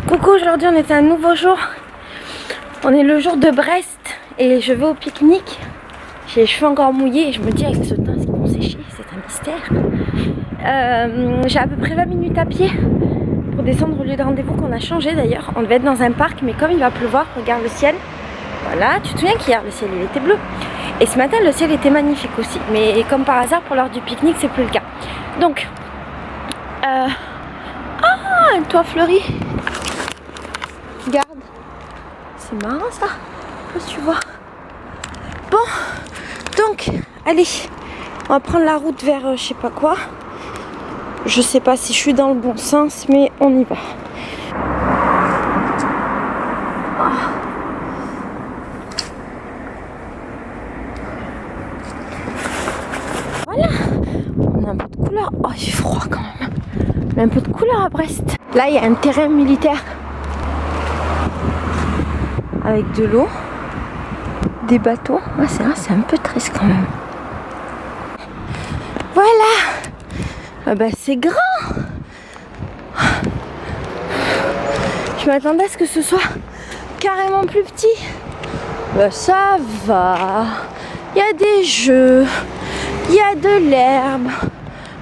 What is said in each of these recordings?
Coucou, aujourd'hui on est un nouveau jour. On est le jour de Brest et je vais au pique-nique. J'ai les cheveux encore mouillés et je me dis avec ce teint, est-ce qu'ils vont sécher? C'est un mystère. J'ai à peu près 20 minutes à pied pour descendre au lieu de rendez-vous qu'on a changé d'ailleurs. On devait être dans un parc mais comme il va pleuvoir, regarde le ciel. Voilà, tu te souviens qu'hier le ciel il était bleu. Et ce matin le ciel était magnifique aussi. Mais comme par hasard pour l'heure du pique-nique c'est plus le cas. Donc, un toit fleuri. Regarde. C'est marrant ça. Je sais pas si tu vois. Bon, donc, allez. On va prendre la route vers je sais pas quoi. Je sais pas si je suis dans le bon sens, mais on y va. Voilà. On a un peu de couleur. Oh, il fait froid quand même. On a un peu de couleur à Brest. Là, il y a un terrain militaire. Avec de l'eau. Des bateaux. Ah, c'est un peu triste quand même. Voilà. Ah bah c'est grand. Je m'attendais à ce que ce soit carrément plus petit. Bah ça va. Il y a des jeux. Il y a de l'herbe.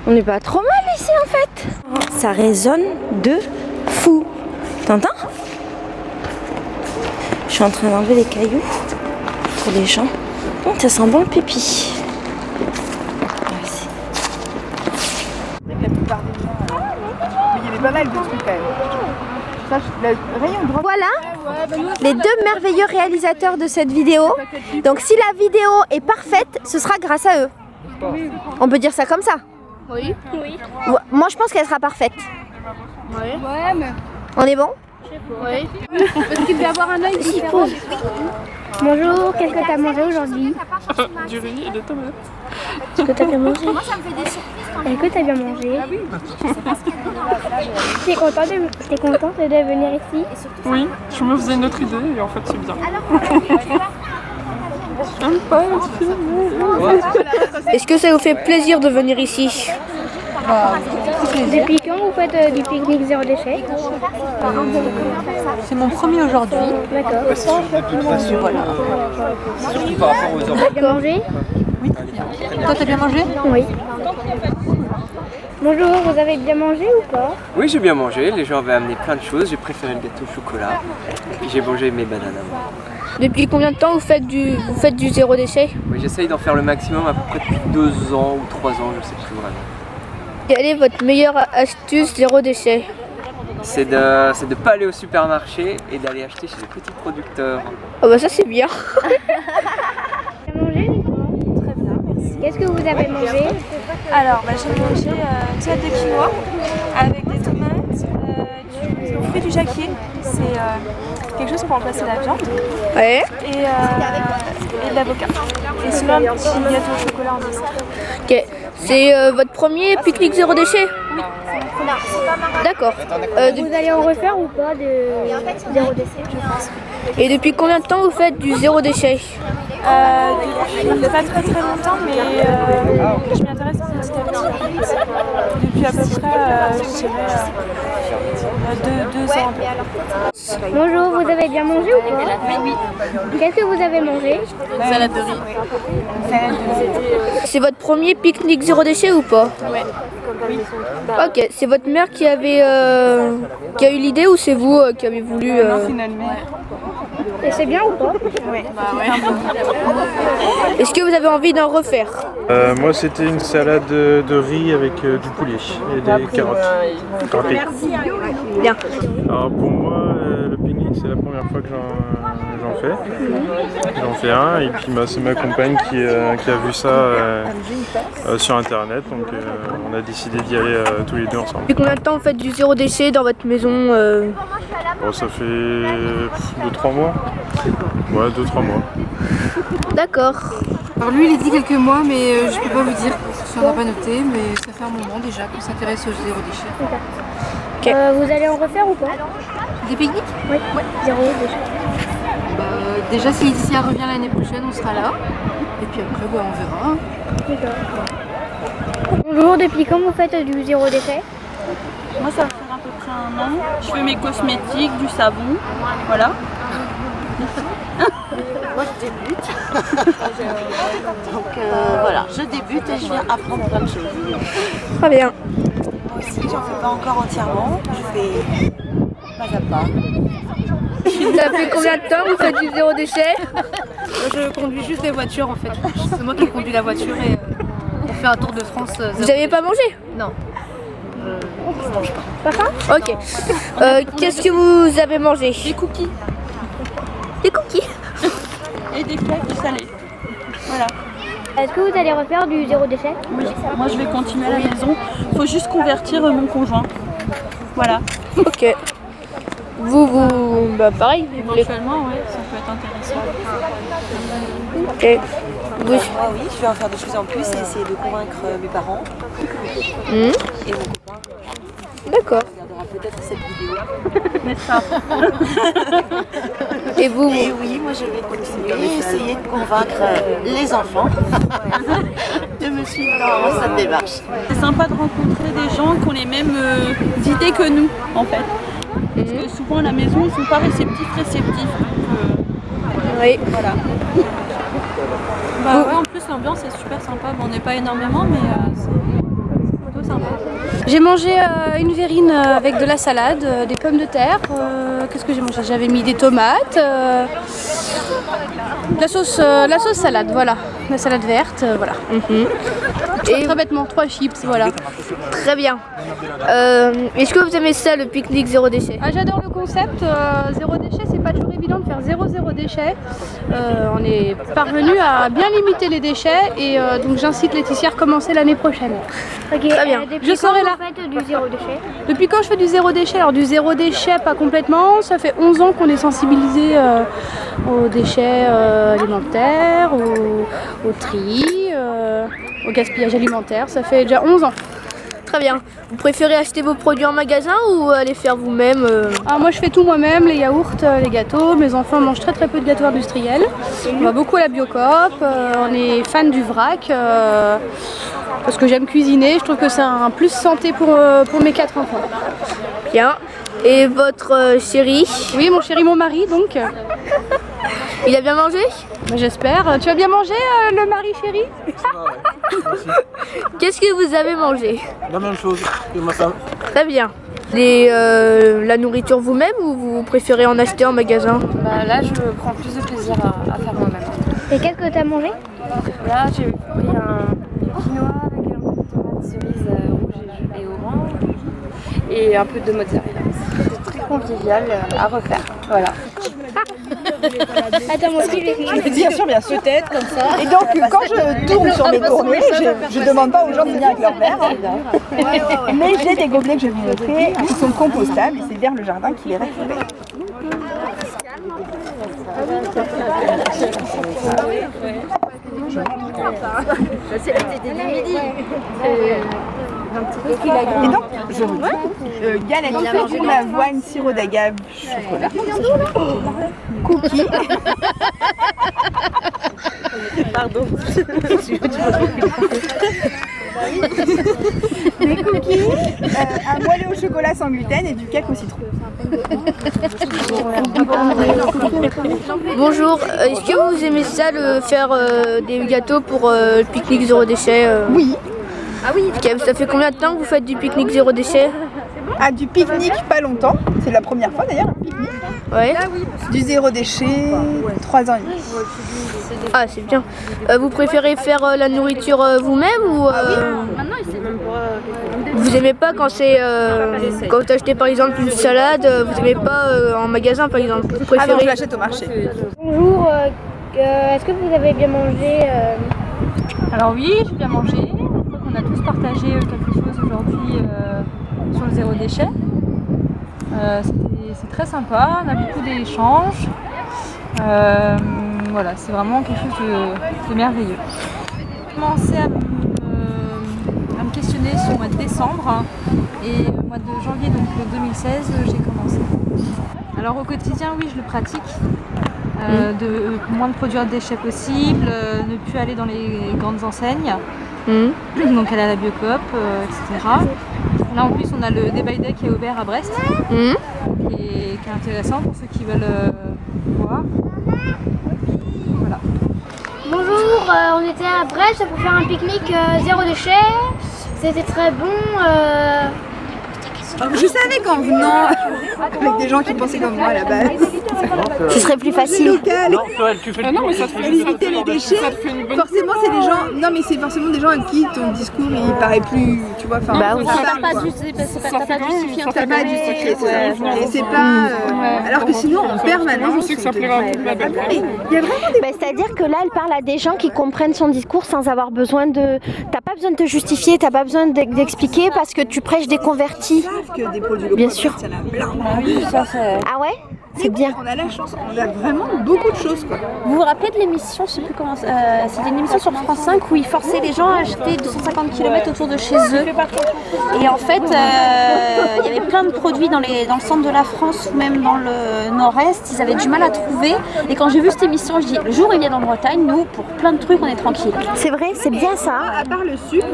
On n'est pas trop mal ici en fait. Ça résonne de fou. T'entends? Je suis en train d'enlever les cailloux pour les gens. Oh, ça sent bon le pipi. La plupart des gens. Mais il y avait pas mal de trucs quand même. Ça, le rayon droit. Voilà les deux merveilleux réalisateurs de cette vidéo. Donc si la vidéo est parfaite, ce sera grâce à eux. On peut dire ça comme ça? Oui. Oui. Moi je pense qu'elle sera parfaite. Ouais. Ouais, mais. On est bon? Oui. Parce qu'il devait avoir un œil différent. Bonjour, qu'est-ce que tu as mangé aujourd'hui? Du riz et des tomates. Est-ce que tu as bien mangé? Est-ce que tu as bien mangé? Tu es contente de venir ici? Oui, je me faisais une autre idée et en fait c'est bien. J'aime pas le film. Est-ce que ça vous fait plaisir de venir ici? Depuis quand vous faites du pique-nique zéro déchet? C'est mon premier aujourd'hui. D'accord. Voilà. Surtout par rapport aux Tu enfants. as bien mangé? Oui. Toi, t'as bien mangé? Oui. Bonjour, vous avez bien mangé ou pas? Oui, j'ai bien mangé. Les gens avaient amené plein de choses. J'ai préféré le gâteau au chocolat. Et puis j'ai mangé mes bananes à moi. Depuis combien de temps vous faites du zéro déchet? Oui, j'essaye d'en faire le maximum à peu près depuis 2 ans ou 3 ans, je sais plus vraiment. Quelle est votre meilleure astuce zéro déchet? C'est de pas aller au supermarché et d'aller acheter chez les petits producteurs. Oh bah ça c'est bien. Tu as mangé? Très bien, merci. Qu'est-ce que vous avez mangé? Alors, j'ai mangé une salade de quinoa avec des tomates, du fruit du jacquier. C'est quelque chose pour remplacer la viande. Ouais. Et de l'avocat. Et sinon, un petit gâteau au chocolat en dessert. Ok. C'est votre premier pique-nique zéro déchet? D'accord. Vous allez en refaire ou pas de zéro déchet? Et depuis combien de temps vous faites du zéro déchet? Depuis pas très longtemps, mais je m'y intéresse petit à petit. Depuis à peu près, je dirais, 2 ans. Bonjour, vous avez bien mangé ou pas? Oui. Qu'est-ce que vous avez mangé? Salade de riz. C'est votre premier pique-nique zéro déchet ou pas? Ouais. Oui. Ok, c'est votre mère qui a eu l'idée ou c'est vous qui avez voulu Finalement. Et c'est bien ou pas? Oui. Est-ce que vous avez envie d'en refaire? Moi c'était une salade de riz avec du poulet et des carottes. Râpées. Bien. Alors pour moi le pique-nique c'est la première fois que j'en fais. J'en fais un et puis c'est ma compagne qui a vu ça sur internet donc on a décidé d'y aller tous les deux ensemble. Depuis combien de temps vous faites du zéro déchet dans votre maison? Bon, ça fait 2-3 mois. Ouais, 2-3 mois. D'accord. Alors lui, il dit quelques mois, mais je peux pas vous dire parce qu'on n'a pas noté, mais ça fait un moment déjà qu'on s'intéresse au zéro déchet. Vous allez en refaire ou pas? Des pique-niques? Oui. Zéro déchet. Déjà, si Isia revient l'année prochaine, on sera là. Et puis après, on verra. D'accord. Bonjour, depuis quand vous faites du zéro déchet? Moi, ça va faire un à peu près 1 an. Je fais mes cosmétiques, du savon, voilà. Moi je débute. Donc voilà, je débute et je viens apprendre plein de choses. Très bien. Moi aussi, j'en fais pas encore entièrement. Je fais pas à pas. Ça fait combien de temps que vous faites du zéro déchet? Je conduis juste les voitures en fait. C'est moi qui conduis la voiture et on fait un tour de France. Vous n'avez pas mangé? Non. Je mange pas. Pas faim? Ok. Qu'est-ce que vous avez mangé? Des cookies Des cookies. et des cakes salés. Voilà. Est-ce que vous allez refaire du zéro déchet? Oui, moi je vais continuer à la maison. Faut juste convertir mon conjoint. Voilà. Ok. Bah pareil, vous voulez. Éventuellement, ouais, ça peut être intéressant. Ok. Oui. Moi oui, je vais en faire de plus en plus et essayer de convaincre mes parents Hmm. et mon copain. D'accord. Il regardera peut-être cette vidéo. N'est-ce pas? Et vous? Et oui, moi je vais continuer et essayer de convaincre les enfants de me suivre dans cette démarche. C'est sympa de rencontrer des gens qui ont les mêmes idées que nous, en fait. Parce que souvent à la maison, ils sont pas réceptifs. Oui. Voilà. Bah ouais, en plus l'ambiance est super sympa. Bon, on n'est pas énormément, mais c'est plutôt sympa. J'ai mangé une verrine avec de la salade, des pommes de terre. Qu'est-ce que j'ai mangé? J'avais mis des tomates, la sauce salade, voilà, la salade verte, voilà. Et très bêtement, 3 chips, voilà. Très bien. Est-ce que vous aimez ça, le pique-nique zéro déchet? Ah, j'adore le concept. Zéro déchet, c'est pas toujours évident de faire zéro déchet. On est parvenu à bien limiter les déchets et donc j'incite Laetitia à recommencer l'année prochaine. Ok, très bien. Je serai là. Vous faites du zéro déchet? Depuis quand je fais du zéro déchet? Alors du zéro déchet, pas complètement. Ça fait 11 ans qu'on est sensibilisé aux déchets alimentaires, au tri, au gaspillage alimentaire. Ça fait déjà 11 ans. Très bien. Vous préférez acheter vos produits en magasin ou aller faire vous-même Ah, moi je fais tout moi-même, les yaourts, les gâteaux. Mes enfants mangent très très peu de gâteaux industriels. On va beaucoup à la Biocoop, on est fan du vrac parce que j'aime cuisiner. Je trouve que c'est un plus santé pour mes 4 enfants. Bien. Et votre chéri? Oui, mon chéri, mon mari donc. Il a bien mangé? J'espère. Tu as bien mangé le mari chéri? Qu'est-ce que vous avez mangé? La même chose que ma femme. Très bien. La nourriture vous-même ou vous préférez en acheter en magasin? Bah, là, je prends plus de plaisir à faire moi-même. Et qu'est-ce que tu as mangé? Là, j'ai pris un quinoa avec un peu de tomates cerises rouges et orange et un peu de mozzarella. C'était très convivial à refaire. Voilà. Attends, moi aussi, je vais Bien sûr, peut-être comme ça. Et donc, quand je tourne sur mes tournées, je demande pas aux gens de venir avec leur verre. Mais j'ai des gobelets que je vais vous montrer qui sont compostables et c'est vers le jardin qui les récupère. Et donc, je retrouve galette pour l'avoine, sirop d'agave, chocolat, cookies. Pardon. Des cookies, un moelleux au chocolat sans gluten et du cake au citron. Bonjour, est-ce que vous aimez ça, faire des gâteaux pour le pique-nique zéro déchet? Oui. Ah oui. Ça fait combien de temps que vous faites du pique-nique zéro déchet? Ah, du pique-nique, pas longtemps. C'est la première fois d'ailleurs, un pique-nique. Ouais. Du zéro déchet, 3 ans et demi. Ah, c'est bien. Vous préférez faire la nourriture vous-même ou vous aimez pas quand c'est quand vous achetez par exemple une salade, vous aimez pas en magasin par exemple? Vous préférez... Ah non, je l'achète au marché. Bonjour, est-ce que vous avez bien mangé? Alors oui, j'ai bien mangé. Je crois qu'on a tous partagé quelque chose aujourd'hui sur le zéro déchet. C'est très sympa, on a beaucoup d'échanges. Voilà, c'est vraiment quelque chose de merveilleux. J'ai commencé à me questionner sur le mois de décembre et le mois de janvier, donc 2016, j'ai commencé. Alors au quotidien, oui, je le pratique. Moins de produire de déchets possible, ne plus aller dans les grandes enseignes, donc aller à la Biocoop, etc. Là en plus on a le Day by Day qui est ouvert à Brest, qui est intéressant pour ceux qui veulent voir. Voilà. Bonjour, on était à Brest pour faire un pique-nique zéro déchet. C'était très bon. Je savais qu'en venant avec des gens qui pensaient comme moi à la base, Ce serait plus facile. local, Non, tu fais le non, mais ça te fait limiter les déchets. Forcément, c'est des gens. Non, mais c'est forcément des gens à qui ton discours il paraît plus. Tu vois, enfin. Bah oui. T'as pas à justifier, c'est ça. Et c'est pas. Alors que sinon, en permanence. Je sais que ça plaira à toute la belle. Il y a vraiment des. C'est-à-dire que là, elle parle à des gens qui comprennent son discours sans avoir besoin de... T'as pas besoin de te justifier, t'as pas besoin d'expliquer parce que tu prêches des convertis. Que des produits locaux. Bien sûr. Ça n'a plein. Ah ouais? C'est bien. On a la chance, on a vraiment beaucoup de choses quoi. Vous vous rappelez de l'émission, je sais plus comment, c'était une émission sur France 5 où ils forçaient les gens à acheter 250 km autour de chez eux. Et en fait, il y avait plein de produits dans le centre de la France ou même dans le nord-est, ils avaient du mal à trouver. Et quand j'ai vu cette émission, je dis, le jour où ils viennent en Bretagne, nous, pour plein de trucs, on est tranquille. C'est vrai, c'est bien ça. À part le sucre,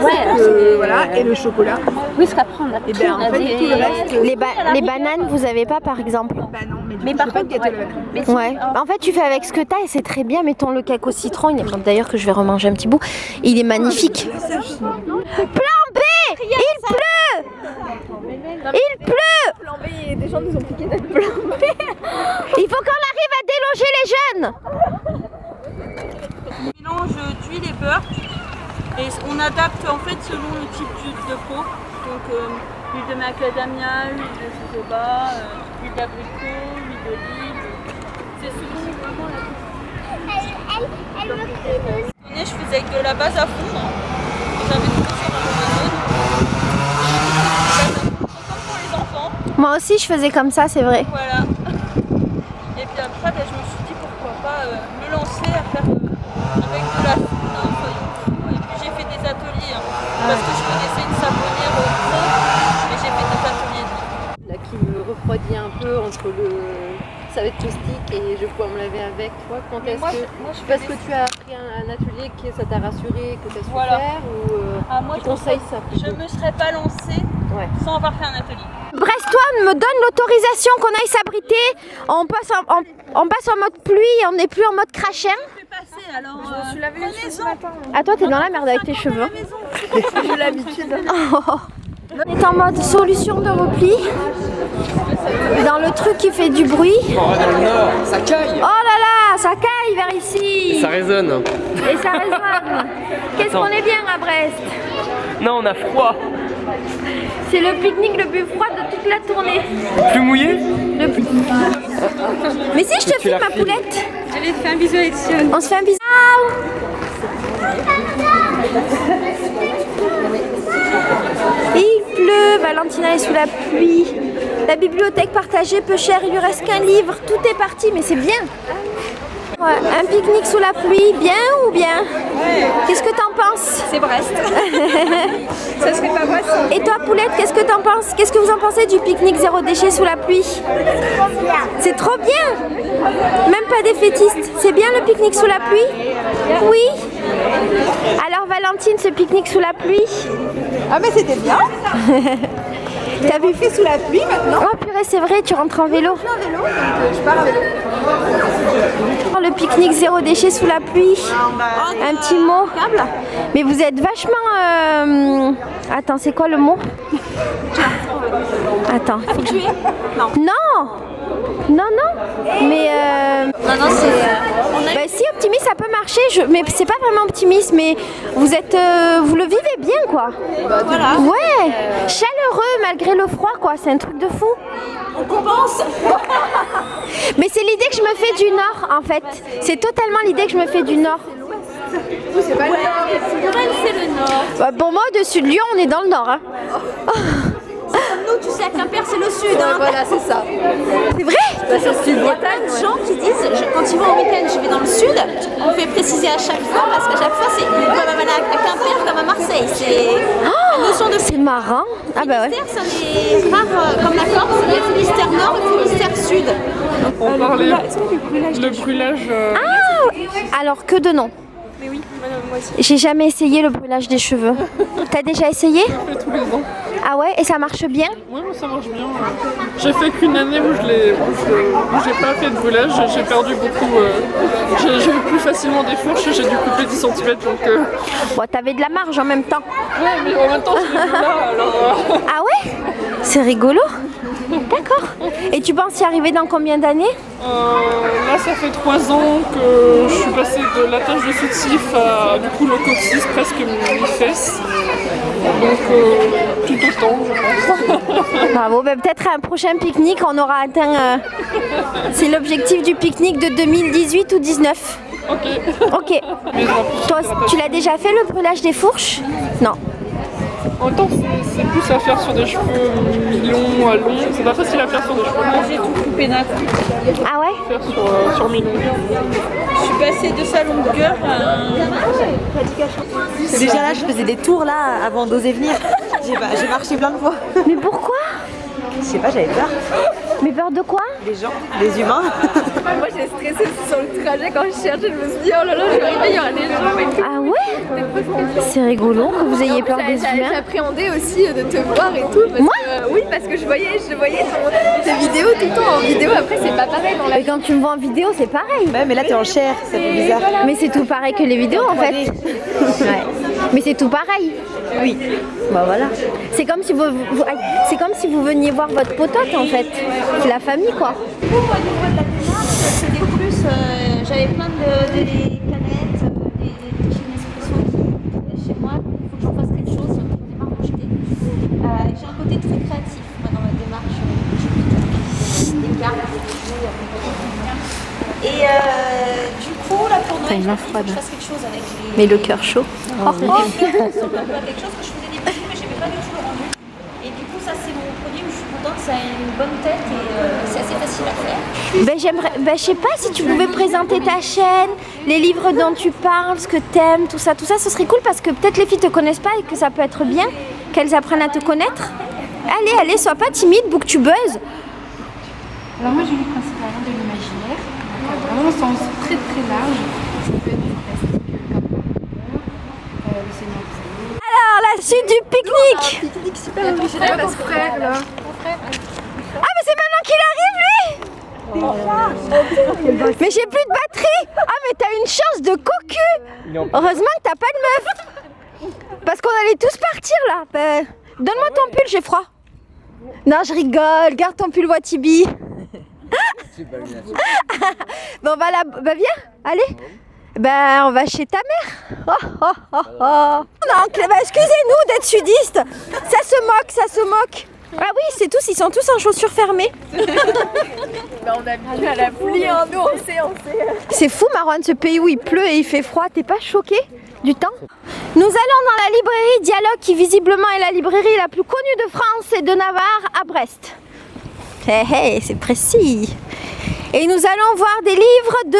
Ouais, voilà, et le chocolat. oui, parce qu'après, on a Et tout, bien on en a fait, des- tout le reste. Les bananes, vous avez pas par exemple? Bah non, mais Mais du coup, par je fais contre, pas de gâteau ouais. de banane. Ouais. En fait, tu fais avec ce que t'as et c'est très bien. Mettons le cake au citron. D'ailleurs, que je vais remanger un petit bout. Il est magnifique. Plan B! Il pleut! Il pleut! Plan B, des gens nous ont piqué notre plan B. Il faut qu'on arrive à déloger les jeunes! On mélange d'huile et beurre et on adapte en fait selon le type d'huile de peau. Donc huile de macadamia, huile de jojoba, huile d'abricot, huile d'olive. C'est selon vraiment la je faisais avec de la base à fondre. J'avais trouvé sur Amazon. Comme pour les enfants. Moi aussi, je faisais comme ça, c'est vrai. Voilà. Et puis après, je me suis dit pourquoi pas me lancer à faire avec de la soude, un feuillon fou. Et puis j'ai fait des ateliers parce que je connaissais une savonnière pro, mais j'ai fait des ateliers. Là qui me refroidit un peu entre le savette caustique et je vais pouvoir me laver avec. Toi, quand est-ce que parce que tu as appris un atelier que ça t'a rassuré, que tu as su faire ou moi, tu conseilles ça je me serais pas lancée sans avoir fait un atelier. Brestois me donne l'autorisation qu'on aille s'abriter. On passe en mode pluie, on n'est plus en mode crachin. Alors, je suis lavé les cheveux ce matin. Ah, toi, t'es dans la merde avec tes cheveux. J'ai l'habitude. On est en mode solution de repli. Dans le truc qui fait du bruit. Ça caille. Oh là là, ça caille vers ici. Ça résonne. Et ça résonne. Qu'est-ce qu'on est bien à Brest. Non, on a froid. C'est le pique-nique le plus froid de toute la tournée. Plus mouillé? Mais si je te filme ma poulette. J'allais te faire un bisou avec Sion. On se fait un bisou. Il pleut, Valentina est sous la pluie. La bibliothèque partagée, peu cher, il lui reste qu'un livre. Tout est parti, mais c'est bien. Ouais, un pique-nique sous la pluie, bien ou bien? Qu'est-ce que t'en penses? C'est Brest. Ça serait pas Brest. Et toi, Poulette, qu'est-ce que t'en penses? Qu'est-ce que vous en pensez du pique-nique zéro déchet sous la pluie? C'est trop bien. Même pas défaitiste. C'est bien le pique-nique sous la pluie? Oui. Alors Valentine, ce pique-nique sous la pluie? Ah mais c'était bien. T'as vu fait sous la pluie maintenant? Oh purée, c'est vrai, tu rentres en vélo. Je suis en vélo, donc je pars avec. Le pique-nique zéro déchet sous la pluie. Un petit mot. Mais vous êtes vachement... Attends, c'est quoi le mot? Attends. Non. Non. Non, non. Mais... Non, c'est... Bah, si, optimiste, ça peut marcher. Mais c'est pas vraiment optimiste, mais vous êtes... vous le vivez bien, quoi. Voilà. Ouais. Chaleureux malgré le froid, quoi. C'est un truc de fou. On compense. Mais c'est l'idée que je me fais du Nord, en fait. C'est totalement l'idée que je me fais du Nord. C'est pas le Nord. C'est le Nord. Bah, pour moi, au-dessus de Lyon, on est dans le Nord. Hein. Nous, tu sais, à Quimper, c'est le sud. Hein. Voilà, c'est ça. C'est vrai? Il y a plein de gens qui disent, quand ils vont en week-end, je vais dans le sud. On fait préciser à chaque fois, parce qu'à chaque fois, c'est comme à Quimper, comme à Marseille. C'est une notion de... C'est marrant. Ah bah ouais. Finistère, ça est rare, comme la Corse, il y a Finistère Nord et Finistère Sud. On parlait le brûlage. Ah, alors que de nom. Mais oui, moi aussi. J'ai jamais essayé le brûlage des cheveux. T'as déjà essayé? Je le fais tous les ans. Ah ouais? Et ça marche bien? Oui, ça marche bien. J'ai fait qu'une année où j'ai pas fait de brûlage, j'ai perdu beaucoup. J'ai eu plus facilement des fourches, j'ai dû couper 10 cm donc. Bon, t'avais de la marge en même temps. Ouais, mais en même temps, je l'ai vu là alors. Ah ouais? C'est rigolo. D'accord. Et tu penses y arriver dans combien d'années? Là, ça fait 3 ans que je suis passée de l'attache de soutif à du coup le coccyx, presque mes fesses. Donc tout autant, je pense. Bravo, ben, peut-être à un prochain pique-nique, on aura atteint. C'est l'objectif du pique-nique de 2018 ou 19. Ok. Toi, tu l'as déjà fait le brûlage des fourches? Non. En même temps, c'est plus à faire sur des cheveux mi-longs à longs. C'est pas facile à faire sur des cheveux longs. J'ai tout coupé d'un coup. Ah ouais? Faire sur mi-longs. Je suis passée de sa longueur Déjà là, je faisais des tours là avant d'oser venir. J'ai marché plein de fois. Mais pourquoi? Je sais pas, j'avais peur. Mais peur de quoi? Les gens, les humains. Moi j'ai stressé sur le trajet quand je cherchais, je me suis dit oh là là, je vais arriver, il y aura des gens et tout. Ah ouais? C'est rigolo que vous ayez peur des humains. J'appréhendais aussi de te voir et tout. Parce Moi que, oui, parce que je voyais tes vidéos tout le temps en vidéo, après c'est pas pareil dans la vie. Et quand tu me vois en vidéo, c'est pareil. Ouais, mais là t'es en chair, ça fait bizarre. Mais c'est tout pareil que les vidéos en fait. Ouais. Mais c'est tout pareil. Oui. Bah voilà. C'est comme si c'est comme si vous veniez voir votre potote en fait. C'est la famille quoi. Au niveau de la démarche, c'était plus, j'avais plein de canettes, des chaînes Nespresso chez moi. Il faut que j'en fasse quelque chose, j'en ai marre d'en jeter. J'ai un côté très créatif moi, dans ma démarche. Des cartes, des jeux, et du coup, là pour Noël, il faut que je fasse quelque chose avec les... Mais le cœur chaud. Oh, quelque chose que je faisais des bisous, mais j'aimais pas du tout le rendu. Et du coup, ça c'est mon produit où je suis contente, ça a une bonne tête et c'est assez facile à faire. Je sais pas si tu pouvais présenter ta chaîne, les livres dont tu parles, ce que t'aimes, tout ça, ce serait cool parce que peut-être les filles te connaissent pas et que ça peut être bien qu'elles apprennent à te connaître. Allez, sois pas timide, booktubeuse. Alors moi j'ai lu principalement de l'imaginaire, vraiment au sens très très large. Ça peut être du plastique comme le Seigneur des Anneaux. Alors la suite du pique-nique. Pique-nique super original parce que frère là. Ah mais c'est maintenant qu'il arrive lui. Mais j'ai plus de batterie. Ah mais t'as une chance de cocu. Heureusement que t'as pas de meuf. Parce qu'on allait tous partir là. Ben, donne-moi ton pull, j'ai froid. Non je rigole, garde ton pull Watibi. Bon on va là, bah viens, allez. Ben on va chez ta mère. Non, bah, excusez-nous d'être sudistes. Ça se moque. Ah oui, c'est tous, ils sont tous en chaussures fermées. On a habitué à la pluie, hein, nous on sait. C'est fou Marouane, ce pays où il pleut et il fait froid, t'es pas choqué du temps? Nous allons dans la librairie Dialogue qui visiblement est la librairie la plus connue de France et de Navarre à Brest. C'est précis. Et nous allons voir des livres de...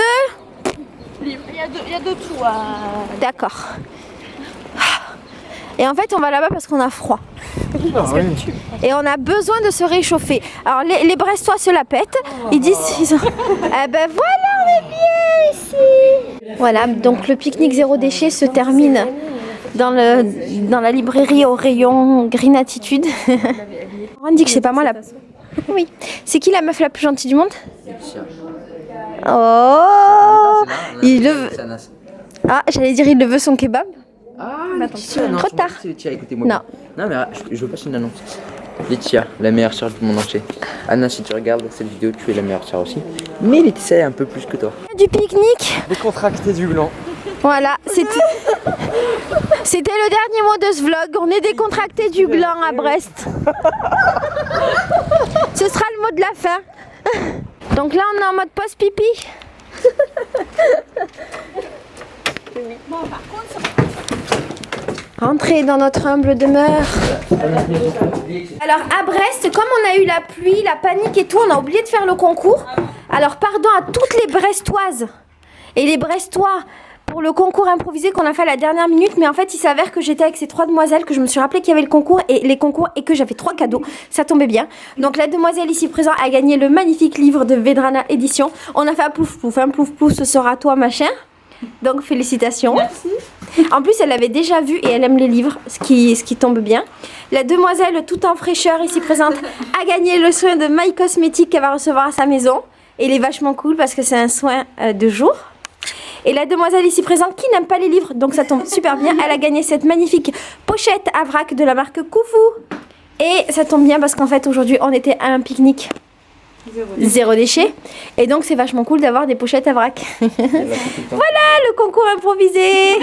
Il y a de tout. D'accord. Et en fait on va là-bas parce qu'on a froid. Et on a besoin de se réchauffer. Alors les Brestois se la pètent. Ils disent... Eh ben voilà, on est bien ici. Voilà, donc le pique-nique zéro déchet se termine dans la librairie au rayon Green Attitude. On dit que c'est pas moi la... Oui. C'est qui la meuf la plus gentille du monde? Oh, il le veut... Ah, j'allais dire il le veut son kebab. Ah, trop tard. Laetitia, écoutez-moi. Non. Non, mais je veux passer une annonce. Laetitia, la meilleure sœur du monde entier. Anna, si tu regardes cette vidéo, tu es la meilleure sœur aussi. Mais Laetitia est un peu plus que toi. Du pique-nique. Décontracté du blanc. Voilà, c'était le dernier mot de ce vlog. On est décontracté du gland à Brest. Ce sera le mot de la fin. Donc là, on est en mode post-pipi. Rentrez dans notre humble demeure. Alors à Brest, comme on a eu la pluie, la panique et tout, on a oublié de faire le concours. Alors pardon à toutes les Brestoises et les Brestois pour le concours improvisé qu'on a fait à la dernière minute, mais en fait il s'avère que j'étais avec ces 3 demoiselles, que je me suis rappelé qu'il y avait le concours et que j'avais 3 cadeaux, ça tombait bien. Donc la demoiselle ici présente a gagné le magnifique livre de Vedrana Édition. On a fait un plouf plouf, ce sera toi machin. Donc félicitations. Merci. En plus, elle l'avait déjà vu et elle aime les livres, ce qui tombe bien. La demoiselle, tout en fraîcheur, ici présente, a gagné le soin de My Cosmetics qu'elle va recevoir à sa maison. Et il est vachement cool parce que c'est un soin de jour. Et la demoiselle ici présente qui n'aime pas les livres, donc ça tombe super bien. Elle a gagné cette magnifique pochette à vrac de la marque Koufou. Et ça tombe bien parce qu'en fait aujourd'hui on était à un pique-nique zéro déchet. Et donc c'est vachement cool d'avoir des pochettes à vrac. Voilà le concours improvisé.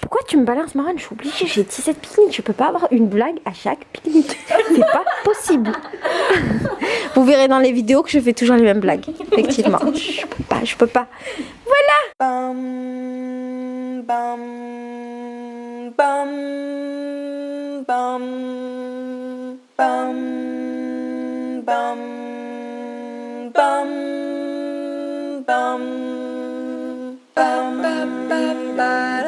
Pourquoi tu me balances, Marane? Je suis obligée, j'ai 17 pique-niques. Je peux pas avoir une blague à chaque pique-nique. C'est pas possible. Vous verrez dans les vidéos que je fais toujours les mêmes blagues. Effectivement. Je peux pas. Voilà. Bam, bam, bam, bam, bam, bam, bam, bam, bam, bam, bam, bam, bam,